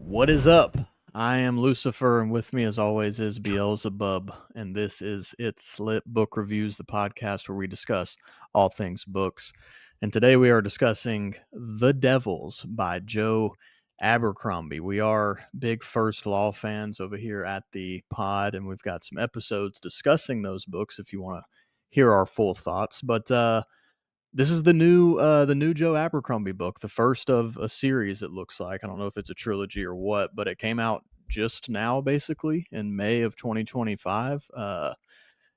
What is up? I am Lucifer, and with me, as always, is Beelzebub, and this is It's Lit Book Reviews, the podcast where we discuss all things books. And today we are discussing The Devils by Joe Abercrombie. We are big First Law fans over here at the pod, and we've got some episodes discussing those books if you want to hear our full thoughts. But this is the new Joe Abercrombie book, the first of a series. It looks like, I don't know if it's a trilogy or what, but it came out just now, basically in May of 2025.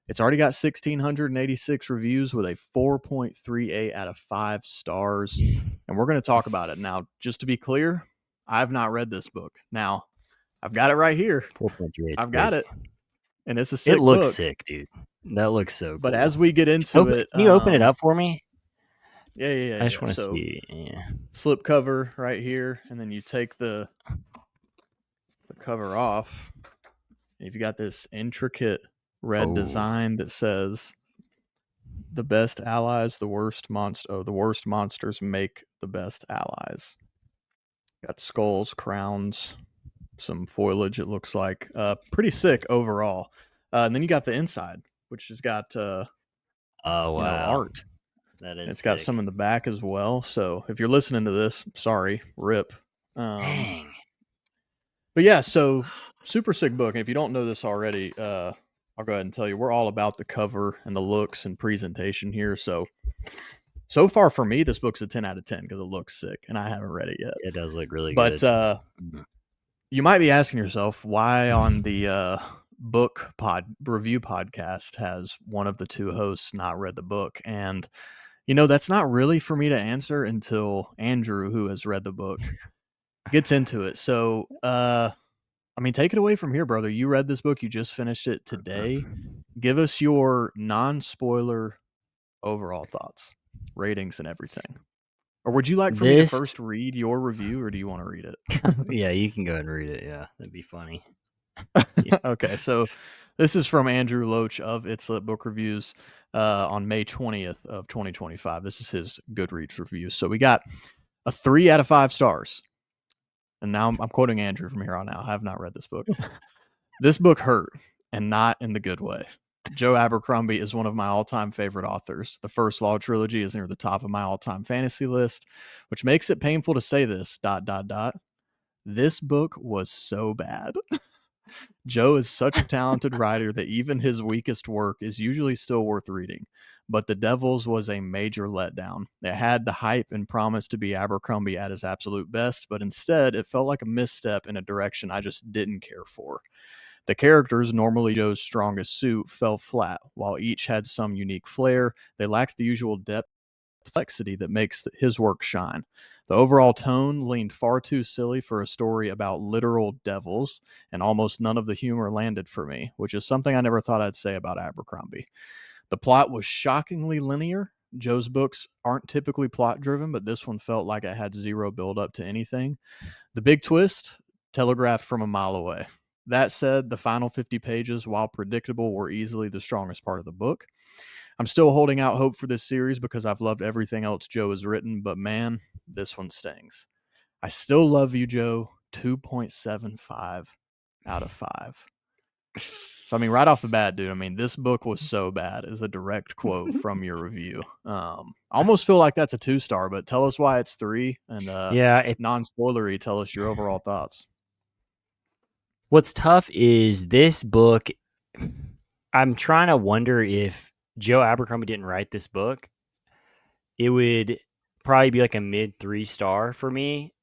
It's already got 1,686 reviews with a 4.38 out of 5 stars, and we're going to talk about it now. Just to be clear, I've not read this book. Now, I've got it right here. 4.38. I've got it, and it's a sick It looks book. sick, dude. That looks so cool. But as we get into it, can you open it up for me? Yeah. I just want to see. Yeah. Slip cover right here, and then you take the cover off. And you've got this intricate red design that says, "The best allies, the worst the worst monsters make the best allies." Got skulls, crowns, some foliage. It looks like pretty sick overall. And then you got the inside, which has got art. That is. It's got some in the back as well. So if you're listening to this, sorry, rip. Dang. But yeah, so super sick book. And if you don't know this already, I'll go ahead and tell you, we're all about the cover and the looks and presentation here. So far for me, this book's a 10 out of 10 because it looks sick, and I haven't read it yet. It does look really good. But you might be asking yourself, why on the book review podcast has one of the two hosts not read the book? And that's not really for me to answer until Andrew, who has read the book, gets into it. So, take it away from here, brother. You read this book. You just finished it today. Give us your non-spoiler overall thoughts, ratings, and everything. Or would you like for me to first read your review, or do you want to read it? Yeah, you can go ahead and read it. Yeah, that'd be funny. Okay, so this is from Andrew Loach of It's Lit Book Reviews on May 20th of 2025. This is his Goodreads review. So we got a 3 out of 5 stars. And now I'm quoting Andrew from here on out. I have not read this book. This book hurt, and not in the good way. Joe Abercrombie is one of my all-time favorite authors. The First Law trilogy is near the top of my all-time fantasy list, which makes it painful to say this, ... This book was so bad. Joe is such a talented writer that even his weakest work is usually still worth reading. But The Devils was a major letdown. It had the hype and promise to be Abercrombie at his absolute best, but instead it felt like a misstep in a direction I just didn't care for. The characters, normally Joe's strongest suit, fell flat. While each had some unique flair, they lacked the usual depth and complexity that makes his work shine. The overall tone leaned far too silly for a story about literal devils, and almost none of the humor landed for me, which is something I never thought I'd say about Abercrombie. The plot was shockingly linear. Joe's books aren't typically plot-driven, but this one felt like it had zero build-up to anything. The big twist, telegraphed from a mile away. That said, the final 50 pages, while predictable, were easily the strongest part of the book. I'm still holding out hope for this series because I've loved everything else Joe has written, but man, this one stings. I still love you, Joe. 2.75 out of 5. So, right off the bat, dude, this book was so bad is a direct quote from your review. I almost feel like that's a 2-star, but tell us why it's 3. And non-spoilery, tell us your overall thoughts. What's tough is this book. I'm trying to wonder if Joe Abercrombie didn't write this book, it would probably be like a mid 3-star for me.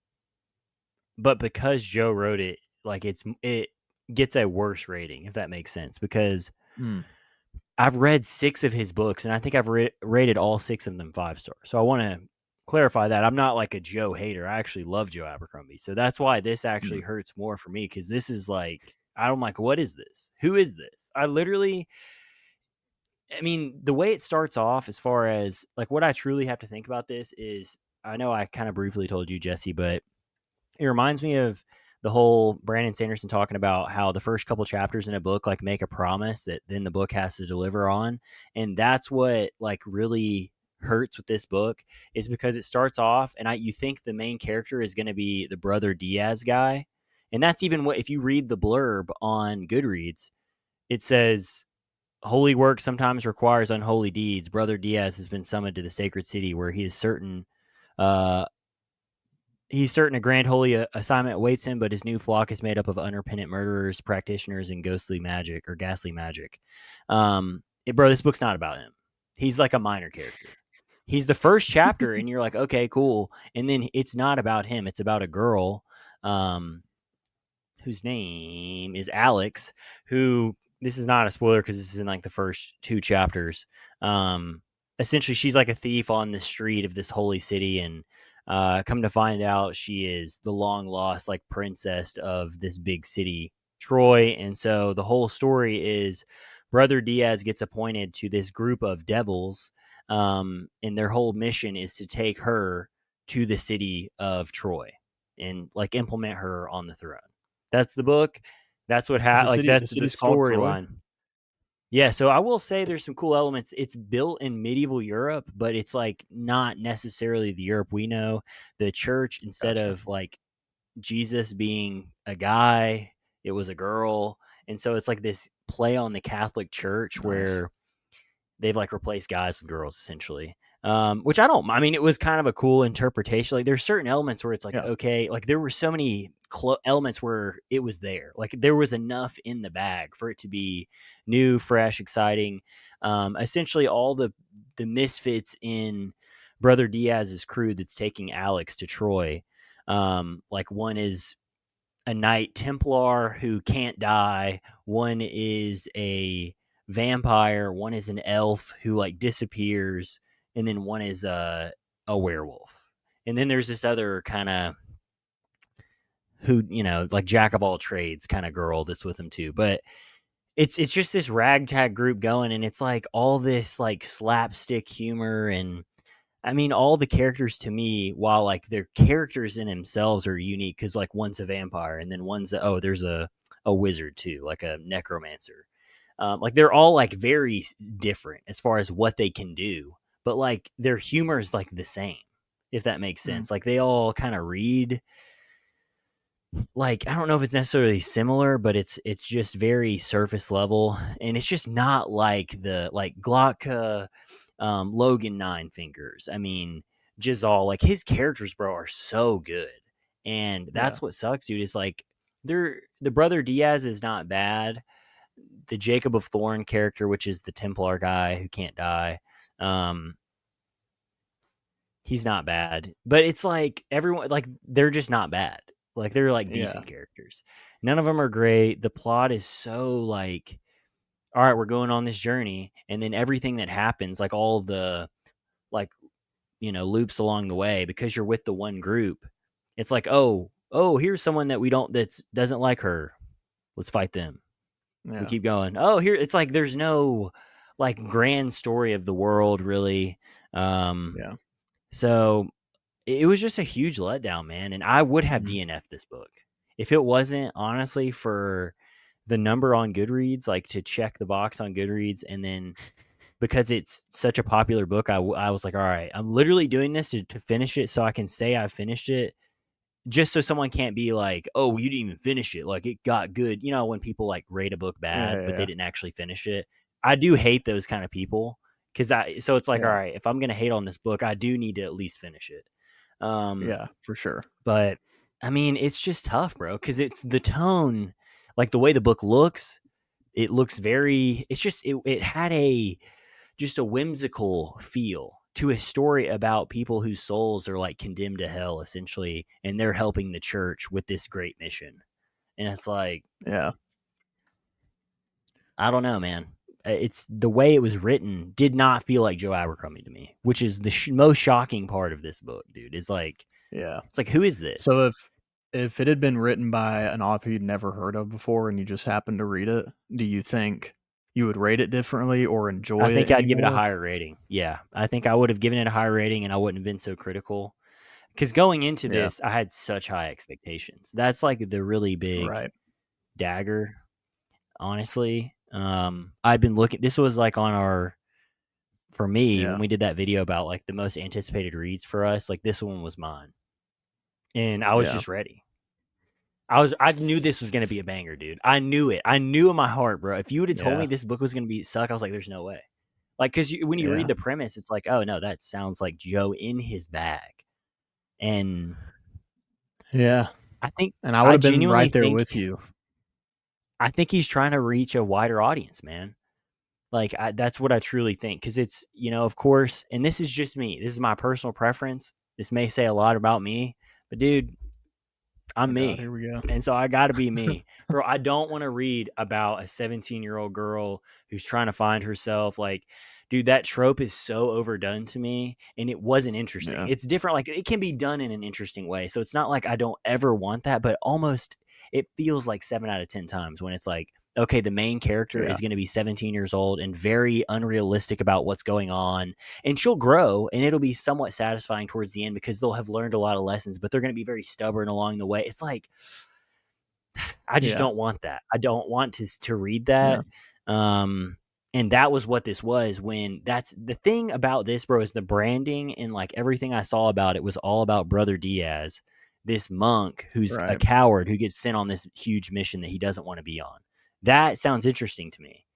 But because Joe wrote it, like it gets a worse rating, if that makes sense. Because I've read 6 of his books, and I think I've rated all 6 of them 5 stars. So I want to clarify that I'm not like a Joe hater. I actually love Joe Abercrombie. So that's why this actually hurts more for me, because this is like, I'm like, what is this? Who is this? The way it starts off, as far as like what I truly have to think about this is, I know I kind of briefly told you, Jesse, but it reminds me of the whole Brandon Sanderson talking about how the first couple chapters in a book like make a promise that then the book has to deliver on. And that's what like really hurts with this book, is because it starts off and you think the main character is going to be the brother Diaz guy, And that's even what, if you read the blurb on Goodreads, it says, holy work sometimes requires unholy deeds. Brother Diaz has been summoned to the sacred city where he is certain he's certain a grand holy assignment awaits him, but his new flock is made up of unrepentant murderers, practitioners, and ghastly magic. Bro, this book's not about him. He's like a minor character. He's the first chapter, and you're like, okay, cool. And then it's not about him. It's about a girl, whose name is Alex, who, this is not a spoiler because this is in like the first 2 chapters. Essentially, she's like a thief on the street of this holy city, and come to find out, she is the long lost like princess of this big city, Troy. And so the whole story is Brother Diaz gets appointed to this group of devils, and their whole mission is to take her to the city of Troy and like implement her on the throne. That's the book. That's what Is the that's the city's called Troy? storyline. Yeah, so I will say there's some cool elements. It's built in medieval Europe, but it's like not necessarily the Europe we know. The church, instead Gotcha. of like Jesus being a guy, it was a girl. And so it's like this play on the Catholic Church Nice. where they've like replaced guys with girls essentially. Which I don't. I mean, it was kind of a cool interpretation. Like, there's certain elements where it's like, Yeah. okay, like there were so many elements where it was there. Like there was enough in the bag for it to be new, fresh, exciting. Essentially, all the misfits in Brother Diaz's crew that's taking Alex to Troy. Like one is a Knight Templar who can't die. One is a vampire. One is an elf who like disappears, and then one is a werewolf. And then there's this other kind of, who, like jack of all trades kind of girl that's with him too. But it's just this ragtag group going, and it's like all this like slapstick humor. And I mean, all the characters to me, while like their characters in themselves are unique, because like one's a vampire, and then there's a wizard too, like a necromancer. Like they're all like very different as far as what they can do, but like their humor is like the same, if that makes Mm. sense. Like they all kind of read, like, I don't know if it's necessarily similar, but it's just very surface level, and it's just not like the like Glocka, Logan Nine Fingers. I mean, Jizal, like his characters, bro, are so good, and Yeah. that's what sucks, dude. Is like the brother Diaz is not bad. The Jacob of Thorn character, which is the Templar guy who can't die, um, he's not bad. But it's like everyone, like they're just not bad. Like they're like Yeah. decent characters. None of them are great. The plot is so like, all right, we're going on this journey, and then everything that happens, like all the like, loops along the way, because you're with the one group. It's like, here's someone that we don't that doesn't like her. Let's fight them. We Yeah. keep going. Oh, here it's like there's no like grand story of the world really. Um, Yeah. so it was just a huge letdown, man. And I would have Mhm. DNF'd this book if it wasn't honestly for the number on Goodreads, like to check the box on Goodreads. And then because it's such a popular book, I was like, all right, I'm literally doing this to finish it so I can say I finished it, just so someone can't be like, oh, you didn't even finish it. Like it got good. When people like rate a book Yeah. bad, Yeah. but they Yeah. didn't actually finish it. I do hate those kind of people, so it's like, all Yeah. right, if I'm going to hate on this book, I do need to at least finish it. Um, Yeah. For sure. but I mean, it's just tough, bro, because it's the tone, like the way the book looks. It looks very. It's just it had just a whimsical feel to a story about people whose souls are like condemned to hell essentially, and they're helping the church with this great mission. And it's like, Yeah. I don't know, man. It's the way it was written did not feel like Joe Abercrombie to me, which is the most shocking part of this book, dude. Is like, Yeah. it's like, who is this? So if it had been written by an author you'd never heard of before and you just happened to read it, do you think you would rate it differently or I enjoy it think I'd give it a anymore? higher rating. Yeah, I think I would have given it a higher rating, and I wouldn't have been so critical. Because going into Yeah. this, I had such high expectations. That's like the really big Right. dagger, honestly. I'd been looking. This was like for me, when Yeah. we did that video about like the most anticipated reads for us. Like this one was mine, and I was Yeah. just ready. I knew this was gonna be a banger, dude. I knew it. I knew in my heart, bro. If you would have told me Yeah. this book was gonna be suck, I was like, "There's no way." Like, because when you read Yeah. the premise, it's like, "Oh no, that sounds like Joe in his bag," and Yeah. I think And I would I have been genuinely right there think with you. I think he's trying to reach a wider audience, man. Like, that's what I truly think. Because it's, of course, and this is just me. This is my personal preference. This may say a lot about me, but dude, I'm Oh God, me. here we go. And so I got to be me. Bro, I don't want to read about a 17-year-old girl who's trying to find herself. Like, dude, that trope is so overdone to me, and it wasn't interesting. Yeah. It's different. Like, it can be done in an interesting way. So it's not like I don't ever want that, but almost it feels like 7 out of 10 times when it's like, okay, the main character Yeah. is going to be 17 years old and very unrealistic about what's going on, and she'll grow and it'll be somewhat satisfying towards the end because they'll have learned a lot of lessons, but they're going to be very stubborn along the way. It's like, I just Yeah. don't want that. I don't want to read Yeah. that. Um, and that was what this was. When that's the thing about this, bro, is the branding and like everything I saw about it was all about Brother Diaz, this monk who's a Right. coward who gets sent on this huge mission that he doesn't want to be on. That sounds interesting to me.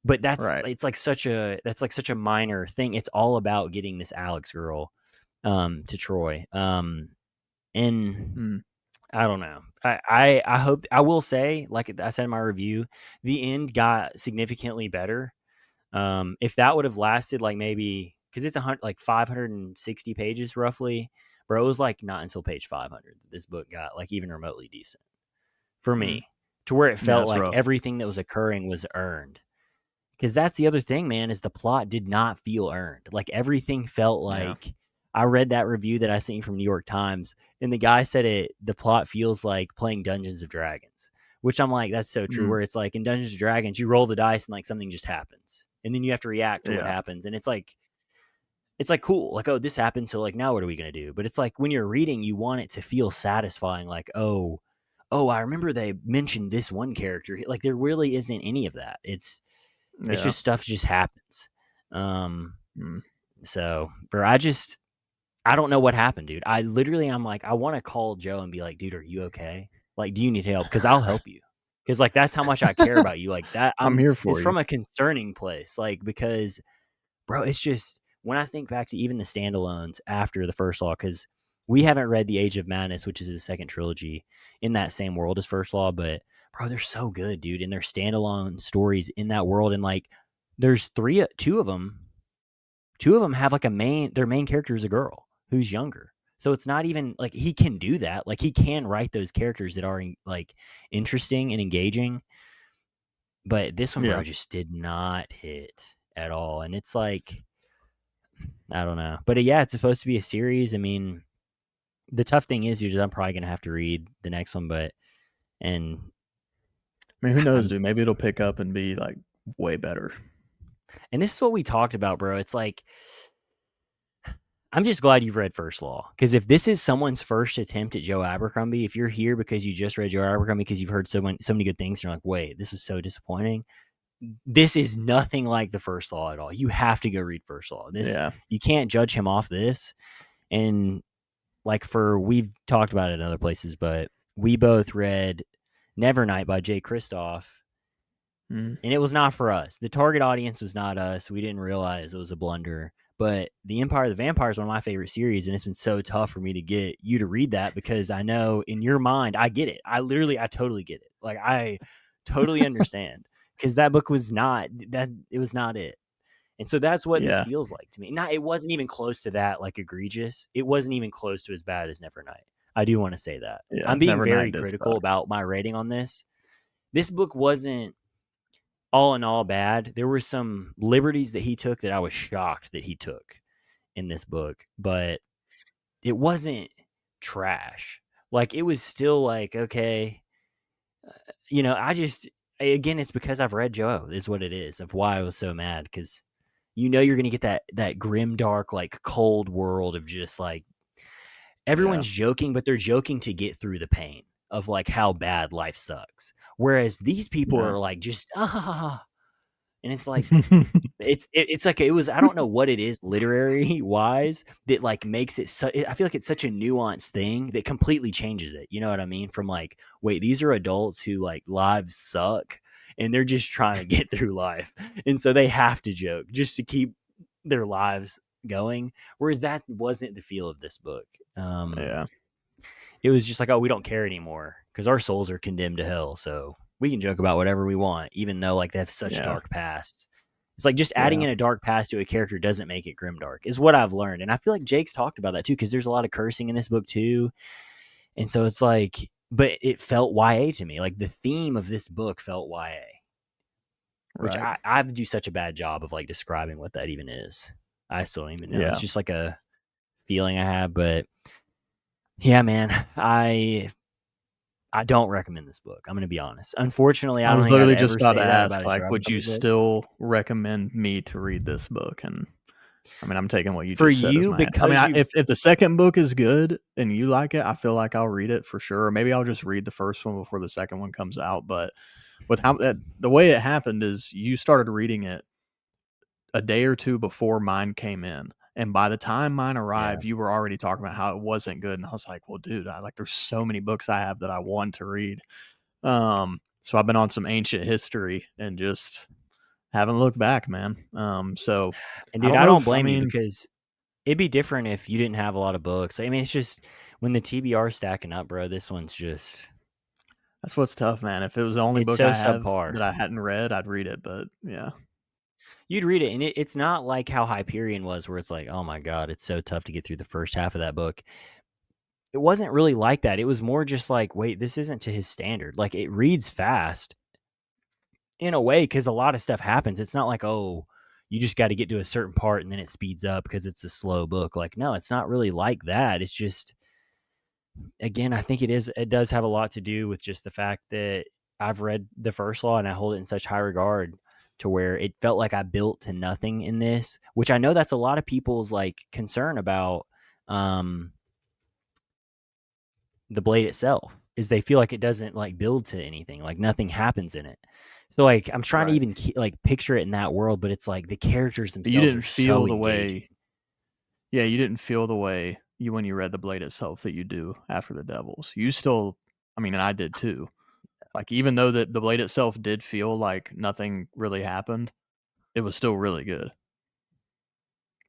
But Right. that's like such a minor thing. It's all about getting this Alex girl to Troy. And Mm. I don't know. I hope I will say, like I said in my review, the end got significantly better. If that would have lasted like maybe because it's like 560 pages roughly, bro, it was like not until page 500 that this book got like even remotely decent for Mm. me, to where it Yeah, felt it's like rough. everything that was occurring was earned. Because that's the other thing, man, is the plot did not feel earned. Like everything felt Yeah. like I read that review that I seen from New York Times, and the guy said the plot feels like playing Dungeons of Dragons, which I'm like, that's so true. Mm. Where it's like in Dungeons of Dragons, you roll the dice and like something just happens, and then you have to react to what Yeah. happens, and it's like cool, like, oh, this happened, so like now what are we gonna do? But it's like when you're reading, you want it to feel satisfying, like, oh, I remember they mentioned this one character. Like there really isn't any of that. It's Yeah. just stuff just happens. Um, Mm. so, bro, I don't know what happened, dude. I'm like, I want to call Joe and be like, dude, are you okay? Like, do you need help? Because I'll help you. Because like that's how much I care about you. Like that, I'm here it's for you. from a concerning place. Like because, bro, it's just when I think back to even the standalones after the First Law, because we haven't read the Age of Madness, which is his second trilogy in that same world as First Law, but bro, they're so good, dude, and they're standalone stories in that world, and like there's two of them have like their main character is a girl who's younger. So it's not even like he can do that. Like he can write those characters that are like interesting and engaging. But this one, bro, Yeah. just did not hit at all. And it's like, I don't know. But yeah, it's supposed to be a series. I mean, the tough thing is, I'm probably going to have to read the next one, and I mean, who knows, I'm, dude? Maybe it'll pick up and be like way better. and this is what we talked about, bro. It's like, I'm just glad you've read First Law, because if this is someone's first attempt at Joe Abercrombie, if you're here because you just read Joe Abercrombie because you've heard so many good things, and you're like, wait, this is so disappointing. This is nothing like the First Law at all. You have to go read First Law. Yeah. You can't judge him off this. And like we've talked about it in other places, but we both read Nevernight by Jay Kristoff, Mm. and it was not for us. The target audience was not us. We didn't realize it was a blunder. But The Empire of the Vampire is one of my favorite series, and it's been so tough for me to get you to read that because I know in your mind I get it. I totally get it. Like I totally understand, because that book was not that. It was not it. And so that's what this Yeah. feels like to me. Not, it wasn't even close to that, like egregious. It wasn't even close to as bad as Nevernight. I do want to say that. Yeah. I'm being Nevernight very did critical suck. about my rating on this. This book wasn't all in all bad. There were some liberties that he took that I was shocked that he took in this book, but it wasn't trash. Like it was still like, okay, I just, again, it's because I've read Joe is what it is of why I was so mad, because you're gonna get that grim dark like cold world of just like Yeah. everyone's joking, but they're joking to get through the pain of like how bad life sucks, whereas these people Yeah. are like just And it's like, it's like, it was, I don't know what it is literary wise that like makes it so, I feel like it's such a nuanced thing that completely changes it. You know what I mean? From like, wait, these are adults who like lives suck and they're just trying to get through life. And so they have to joke just to keep their lives going. Whereas that wasn't the feel of this book. Yeah. It was just like, oh, we don't care anymore because our souls are condemned to hell. So we can joke about whatever we want, even though like they have such Yeah. dark pasts. It's like just adding Yeah. in a dark past to a character doesn't make it grimdark, is what I've learned. And I feel like Jake's talked about that too, because there's a lot of cursing in this book too. And so it's like, but it felt YA to me. Like the theme of this book felt YA, which Right. I do such a bad job of like describing what that even is. I still don't even know. It's Yeah. just like a feeling I have. But yeah, man, I don't recommend this book. I'm going to be honest. Unfortunately, I I don't was think I'd literally just ever about to say that about ask, a Joe like, would you Abercrombie book. still recommend me to read this book? And I mean, I'm taking what you For just said as you, my. I mean, because you've if the second book is good and you like it, I feel like I'll read it for sure. Or maybe I'll just read the first one before the second one comes out. But with how that the way it happened is you started reading it a day or two before mine came in. And by the time mine yeah. arrived, you were already talking about how it wasn't good. And I was like, well, dude, there's so many books I have that I want to read. So I've been on some ancient history and just haven't looked back, man. So And I dude, don't I know don't if I blame you mean because it'd be different if you didn't have a lot of books. I mean, it's just when the TBR stacking up, bro, this one's just, that's what's tough, man. If it was the only it's book so I have subpar. that I hadn't read, I'd read it. But yeah, You'd read it, and it's not like how Hyperion was, where it's like, oh my God, it's so tough to get through the first half of that book. It wasn't really like that. It was more just like, wait, this isn't to his standard. Like, it reads fast in a way because a lot of stuff happens. It's not like, oh, you just got to get to a certain part and then it speeds up because it's a slow book. Like, no, it's not really like that. It's just, again, I think it does have a lot to do with just the fact that I've read the first law and I hold it in such high regard to where it felt like I built to nothing in this, which I know that's a lot of people's like concern about um the blade itself, is they feel like it doesn't like build to anything, like nothing happens in it. So like I'm trying to right. even like picture it in that world, but it's like the characters But you themselves are didn't so feel the engaging. way. Yeah, you didn't feel the way you when you read the Blade itself that you do after the Devils. You still, I mean, and I did too. Like even though the Blade itself did feel like nothing really happened, it was still really good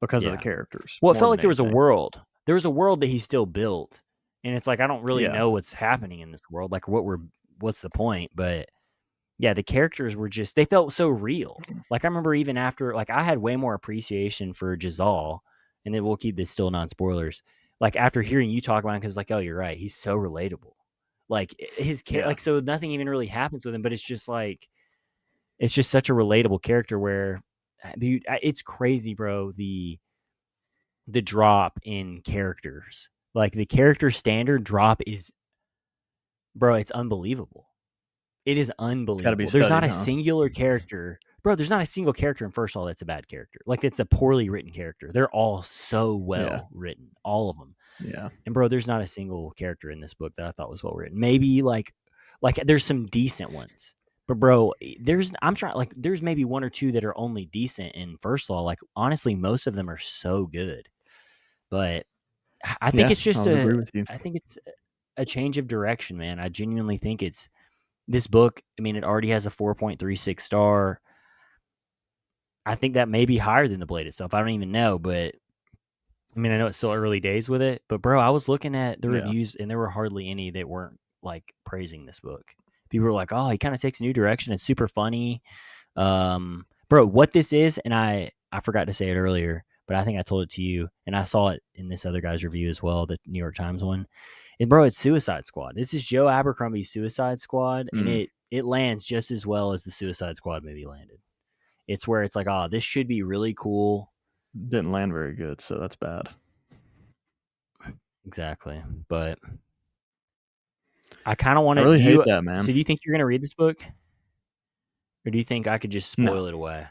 because of the Yeah. characters Well, it more felt than like there was a anything. world. There was a world that he still built, and it's like I don't really Yeah. know what's happening in this world. Like what's the point? But yeah, the characters were just, they felt so real. Like I remember even after, like I had way more appreciation for Jazal, and then we'll keep this still non spoilers. Like after hearing you talk about him, because like, oh, you're right, he's so relatable. Like his Yeah. like, so nothing even really happens with him, but it's just like, it's just such a relatable character where, dude, it's crazy, bro. The drop in characters, like the character standard drop is, bro, it's unbelievable. It is It's gotta be unbelievable. There's not studied, a huh? singular character, bro. There's not a single character in First All that's a bad character. Like it's a poorly written character. They're all so Yeah. well written, all of them. Yeah. And bro, there's not a single character in this book that I thought was well written. Maybe like there's some decent ones, but bro, I'm trying, like there's maybe one or two that are only decent in First Law. Like honestly, most of them are so good. But I think Yeah, it's I just would agree with you. I think it's a change of direction, man. I genuinely think it's this book. I mean, it already has a 4.36 star. I think that may be higher than the Blade itself. I don't even know, but I mean, I know it's still early days with it. But bro, I was looking at the Yeah. reviews, and there were hardly any that weren't like praising this book. People were like, "Oh, he kind of takes a new direction. It's super funny." Bro, what this is, and I forgot to say it earlier, but I think I told it to you, and I saw it in this other guy's review as well, the New York Times one. And bro, it's Suicide Squad. This is Joe Abercrombie's Suicide Squad, and Mm. it lands just as well as the Suicide Squad movie landed. It's where it's like, oh, this should be really cool. Didn't land very good, so that's bad. Exactly. But I kind of want I to, really do hate you, that, so man. do you think you're going to read this book? Or do you think I could just No. spoil it away?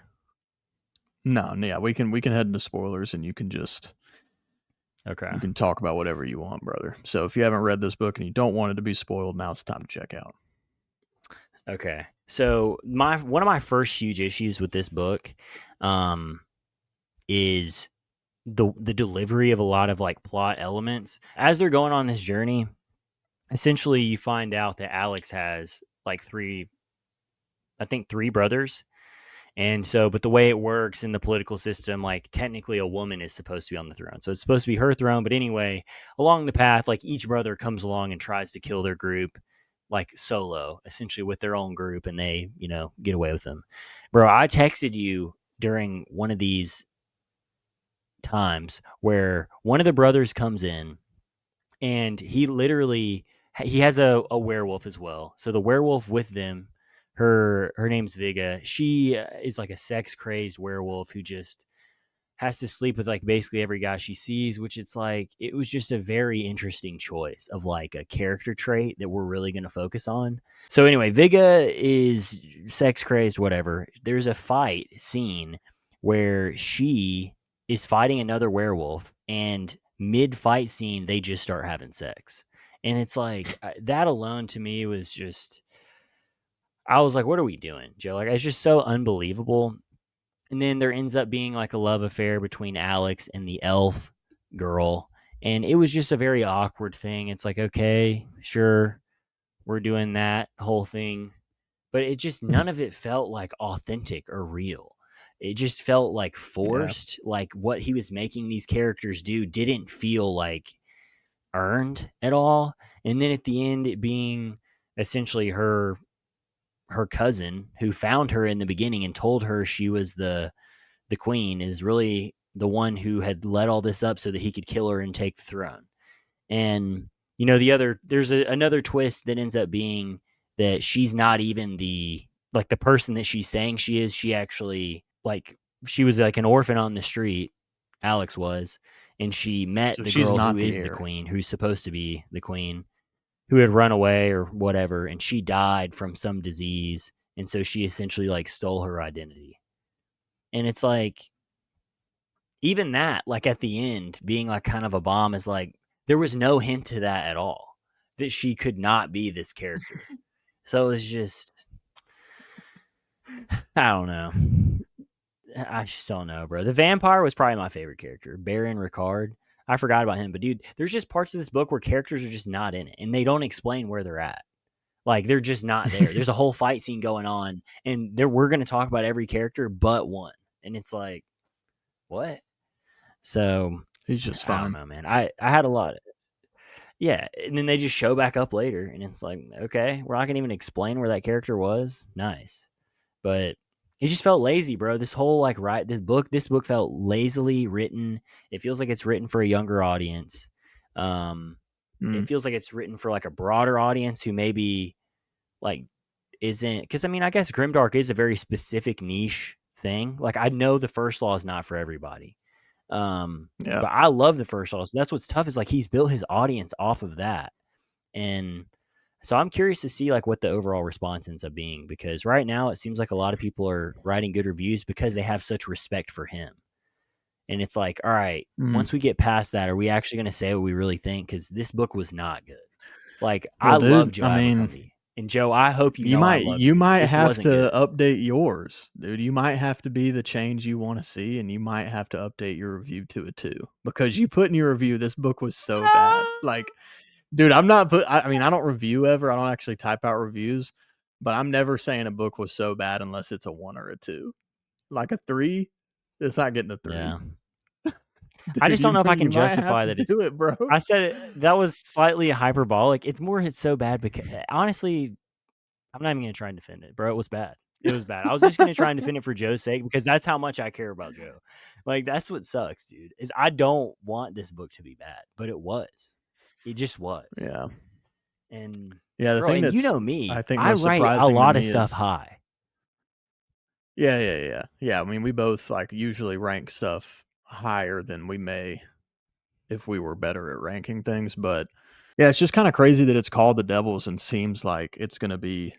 No, yeah, we can head into spoilers and Okay. you can talk about whatever you want, brother. So if you haven't read this book and you don't want it to be spoiled, now it's time to check out. Okay. So one of my first huge issues with this book um, is the delivery of a lot of like plot elements as they're going on this journey. Essentially, you find out that Alex has like three brothers. And so, but the way it works in the political system, like technically a woman is supposed to be on the throne. So it's supposed to be her throne. But anyway, along the path, like each brother comes along and tries to kill their group, like solo, essentially with their own group, and they, get away with them. Bro, I texted you during one of these times where one of the brothers comes in and he has a werewolf as well. So the werewolf with them, her name's Viga. She is like a sex crazed werewolf who just has to sleep with like basically every guy she sees, which it's like it was just a very interesting choice of like a character trait that we're really going to focus on. So anyway, Viga is sex crazed, whatever. There's a fight scene where she is fighting another werewolf, and mid fight scene they just start having sex. And it's like that alone to me was just, I was like, what are we doing, Joe? Like, it's just so unbelievable. And then there ends up being like a love affair between Alex and the elf girl. And it was just a very awkward thing. It's like, okay, sure, we're doing that whole thing. But it just, none of it felt like authentic or real. It just felt like Yeah. forced. Like what he was making these characters do didn't feel like earned at all. And then at the end, it being essentially her cousin who found her in the beginning and told her she was the queen is really the one who had led all this up so that he could kill her and take the throne. And there's another twist that ends up being that she's not even the person that she's saying she is. She actually, like, she was like an orphan on the street, Alex was, and she met So the she's girl who not the is the heir. queen, who's supposed to be the queen, who had run away or whatever, and she died from some disease, and so she essentially like stole her identity. And it's like, even that, like at the end, being like kind of a bomb is like, there was no hint to that at all, that she could not be this character. So it's just, I don't know. I just don't know, bro. The vampire was probably my favorite character, Baron Ricard. I forgot about him, but dude, there's just parts of this book where characters are just not in it, and they don't explain where they're at. Like they're just not there. There's a whole fight scene going on, and we're going to talk about every character but one, and it's like, what? So He's just I don't fine. know, man. I had a lot. Yeah, and then they just show back up later, and it's like, okay, we're not gonna even explain where that character was. Nice, but it just felt lazy, bro. This whole like this book felt lazily written. It feels like it's written for a younger audience. Um, Mm. it feels like it's written for like a broader audience who maybe like isn't, because I mean, I guess grimdark is a very specific niche thing. Like I know the first law is not for everybody. Yeah. But I love the first law. So that's what's tough, is like he's built his audience off of that. And so I'm curious to see like what the overall response ends up being, because right now it seems like a lot of people are writing good reviews because they have such respect for him. And it's like, all right, Mm. once we get past that, are we actually going to say what we really think? Because this book was not good. Like, Well, I love dude, Joe I mean, Abercrombie. And Joe, I hope you you know I might love you you. might This have wasn't to good. update yours, dude. You might have to be the change you want to see, and you might have to update your review to it too. Because you put in your review, this book was so bad. Like, dude, I'm not put. I mean, I don't review ever. I don't actually type out reviews, but I'm never saying a book was so bad unless it's a 1 or a 2. Like a 3, it's not getting a 3. Yeah. I Dude, just don't you know if I you can might have justify to that it's. do it, bro. I said that was slightly hyperbolic. It's more it's so bad because honestly, I'm not even gonna try and defend it, bro. It was bad. It was bad. I was just gonna try and defend it for Joe's sake because that's how much I care about Joe. Like that's what sucks, dude. Is I don't want this book to be bad, but it was. It just was. Yeah. And Yeah, the bro, thing and you that's know I me, think I most write a surprising to lot of me stuff is high. yeah. I mean, we both like usually rank stuff higher than we may if we were better at ranking things, but yeah, it's just kind of crazy that it's called The Devils and seems like it's going to be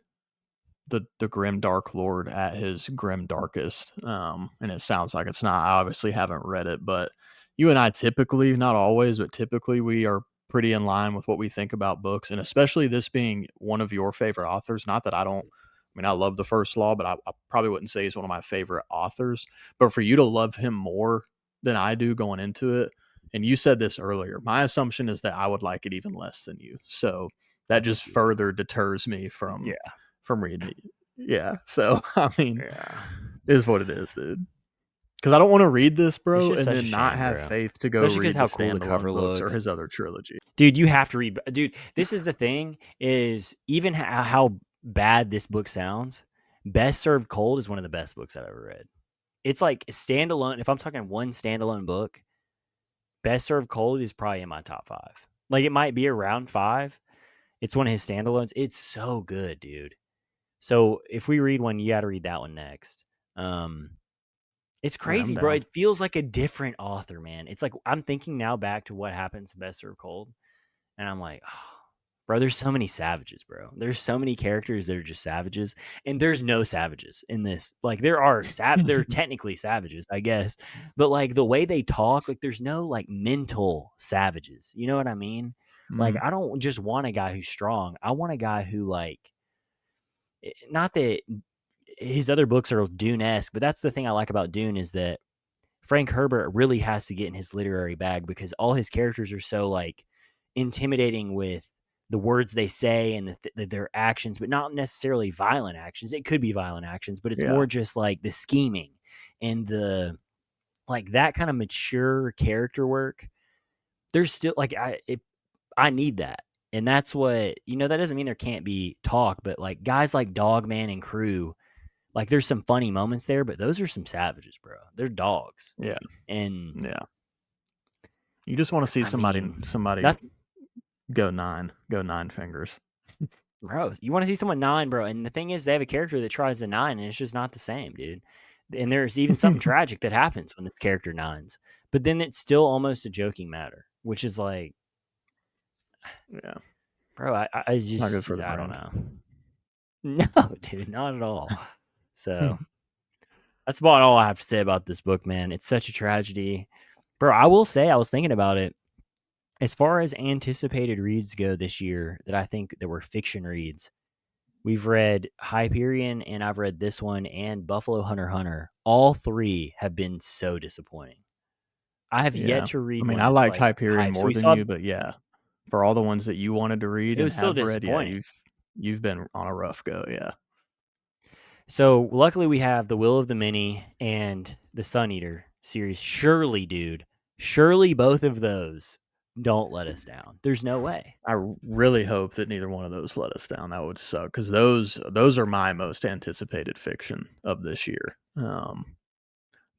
the grim dark lord at his grim darkest. And it sounds like it's not. I obviously haven't read it, but you and I typically, not always, but typically we are pretty in line with what we think about books, and especially this being one of your favorite authors. Not that I don't mean, I love the First Law, but I probably wouldn't say he's one of my favorite authors. But for you to love him more than I do going into it, and you said this earlier, my assumption is that I would like it even less than you. So that I just think you would. further deters me Yeah. from reading it. Yeah. So I mean, Yeah. it is what it is, dude. Because I don't want to read this, It's bro, just and such a then not shame, have bro. faith to go Especially because read the how cool the cover standalone books or looks. his other trilogy. Dude, you have to read. Dude, this is the thing is even how bad this book sounds, Best Served Cold is one of the best books I've ever read. It's like a standalone. If I'm talking one standalone book, Best Served Cold is probably in my top 5. Like it might be around 5. It's one of his standalones. It's so good, dude. So if we read one, you got to read that one next. It's I mean, I'm crazy, bro. down. It feels like a different author, man. It's like I'm thinking now back to what happens to Best Served Cold, and I'm like, oh, bro, there's so many savages, bro. There's so many characters that are just savages, and there's no savages in this. Like there are there are technically savages, I guess, but like the way they talk, like there's no like mental savages. You know what I mean? Like Mm, I don't just want a guy who's strong. I want a guy who like not that his other books are Dune-esque, but that's the thing I like about Dune is that Frank Herbert really has to get in his literary bag because all his characters are so like intimidating with the words they say and their actions, but not necessarily violent actions. It could be violent actions, but it's yeah. more just like the scheming and the like that kind of mature character work. There's still like I need that. And that's what, that doesn't mean there can't be talk, but like guys like Dogman and Crew, like there's some funny moments there, but those are some savages, bro. They're dogs. Yeah. And Yeah. You just want to see I mean, somebody that go nine fingers. bro, you want to see someone 9, bro. And the thing is, they have a character that tries to 9, and it's just not the same, dude. And there's even something tragic that happens when this character 9s, but then it's still almost a joking matter, which is like, Yeah. bro, I It's not good just, for the I don't brain. know. No, dude, not at all. So that's about all I have to say about this book, man. It's such a tragedy, bro. I will say, I was thinking about it. As far as anticipated reads go this year, that I think that were fiction reads, we've read Hyperion, and I've read this one and Buffalo Hunter Hunter. All 3 have been so disappointing. I have yet Yeah. to I read mean, one I that's liked like Hyperion hype. So more we than saw you, but yeah, for all the ones that you wanted to read it and was still have read, yeah, disappointing. you've been on a rough go. Yeah. So luckily we have The Will of the Many and the Sun Eater series. Surely, dude, surely both of those don't let us down. There's no way. I really hope that neither one of those let us down. That would suck because those are my most anticipated fiction of this year.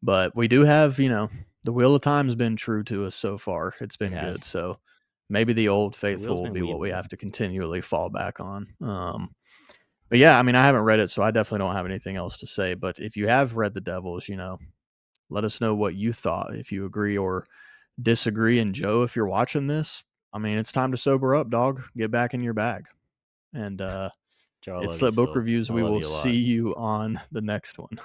But we do have, the Wheel of Time's been true to us so far. It's It been good. has. So maybe the old The wheel's faithful will been be what weaving, we bro. have to continually fall back on. But yeah, I mean, I haven't read it, so I definitely don't have anything else to say. But if you have read The Devils, let us know what you thought, if you agree or disagree. And Joe, if you're watching this, I mean, it's time to sober up, dog. Get back in your bag. And Joe, I it's love you Slit Book still. Reviews. I We love will you a see lot. you on the next one.